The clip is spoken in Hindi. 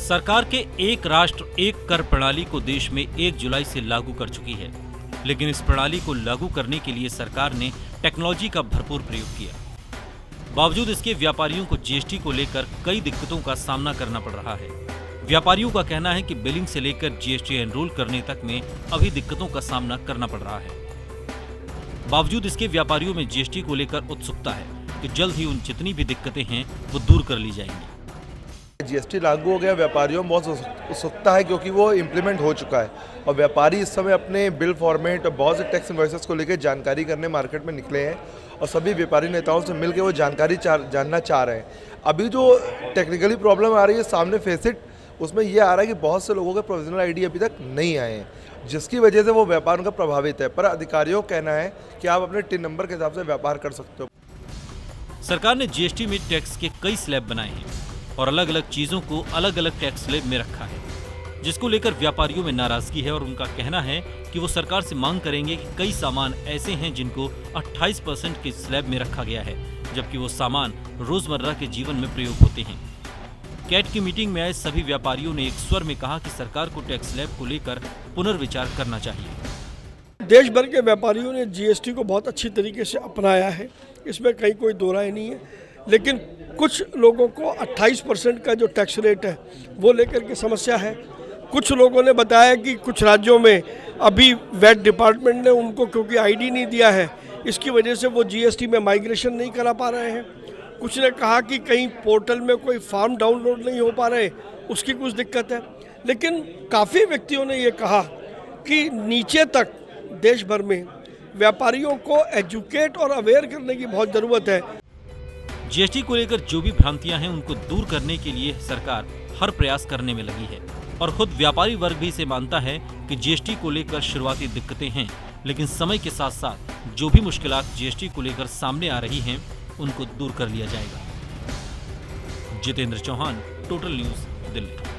सरकार के एक राष्ट्र एक कर प्रणाली को देश में 1 जुलाई से लागू कर चुकी है, लेकिन इस प्रणाली को लागू करने के लिए सरकार ने टेक्नोलॉजी का भरपूर प्रयोग किया। बावजूद इसके व्यापारियों को जीएसटी को लेकर कई दिक्कतों का सामना करना पड़ रहा है। व्यापारियों का कहना है कि बिलिंग से लेकर जीएसटी एनरोल करने तक में अभी दिक्कतों का सामना करना पड़ रहा है। बावजूद इसके व्यापारियों में जीएसटी को लेकर उत्सुकता है कि जल्द ही उन जितनी भी दिक्कतें हैं वो दूर कर ली जाएंगी। जीएसटी लागू हो गया, व्यापारियों में बहुत उत्सुकता है क्योंकि वो इम्प्लीमेंट हो चुका है और व्यापारी इस समय अपने बिल फॉर्मेट और बहुत से टैक्स इनवॉइसेस को लेकर जानकारी करने मार्केट में निकले हैं और सभी व्यापारी नेताओं से मिलकर वो जानकारी जानना चाह रहे हैं। अभी जो टेक्निकली प्रॉब्लम आ रही है सामने फेसिट, उसमें ये आ रहा है कि बहुत से लोगों के प्रोविजनल आईडी अभी तक नहीं आए हैं, जिसकी वजह से वो व्यापार उनका प्रभावित है। पर अधिकारियों का कहना है कि आप अपने टिन नंबर के हिसाब से व्यापार कर सकते हो। सरकार ने जीएसटी में टैक्स के कई स्लैब बनाए हैं और अलग अलग चीजों को अलग अलग टैक्स स्लैब में रखा है, जिसको लेकर व्यापारियों में नाराजगी है और उनका कहना है कि वो सरकार से मांग करेंगे कि कई सामान ऐसे हैं जिनको 28% के स्लैब में रखा गया है, जबकि वो सामान रोजमर्रा के जीवन में प्रयोग होते हैं। कैट की मीटिंग में आए सभी व्यापारियों ने एक स्वर में कहा कि सरकार को टैक्स स्लैब को लेकर पुनर्विचार करना चाहिए। देश भर के व्यापारियों ने जीएसटी को बहुत अच्छी तरीके से अपनाया है, इसमें कहीं कोई दो राय नहीं है, लेकिन कुछ लोगों को 28% का जो टैक्स रेट है वो लेकर के समस्या है। कुछ लोगों ने बताया कि कुछ राज्यों में अभी वैट डिपार्टमेंट ने उनको क्योंकि आईडी नहीं दिया है, इसकी वजह से वो जीएसटी में माइग्रेशन नहीं करा पा रहे हैं। कुछ ने कहा कि कहीं पोर्टल में कोई फॉर्म डाउनलोड नहीं हो पा रहे, उसकी कुछ दिक्कत है। लेकिन काफ़ी व्यक्तियों ने ये कहा कि नीचे तक देश भर में व्यापारियों को एजुकेट और अवेयर करने की बहुत ज़रूरत है। जीएसटी को लेकर जो भी भ्रांतियां हैं उनको दूर करने के लिए सरकार हर प्रयास करने में लगी है और खुद व्यापारी वर्ग भी इसे मानता है कि जीएसटी को लेकर शुरुआती दिक्कतें हैं, लेकिन समय के साथ साथ जो भी मुश्किलात जीएसटी को लेकर सामने आ रही हैं उनको दूर कर लिया जाएगा। Jitendra Chauhan, Total News, Delhi.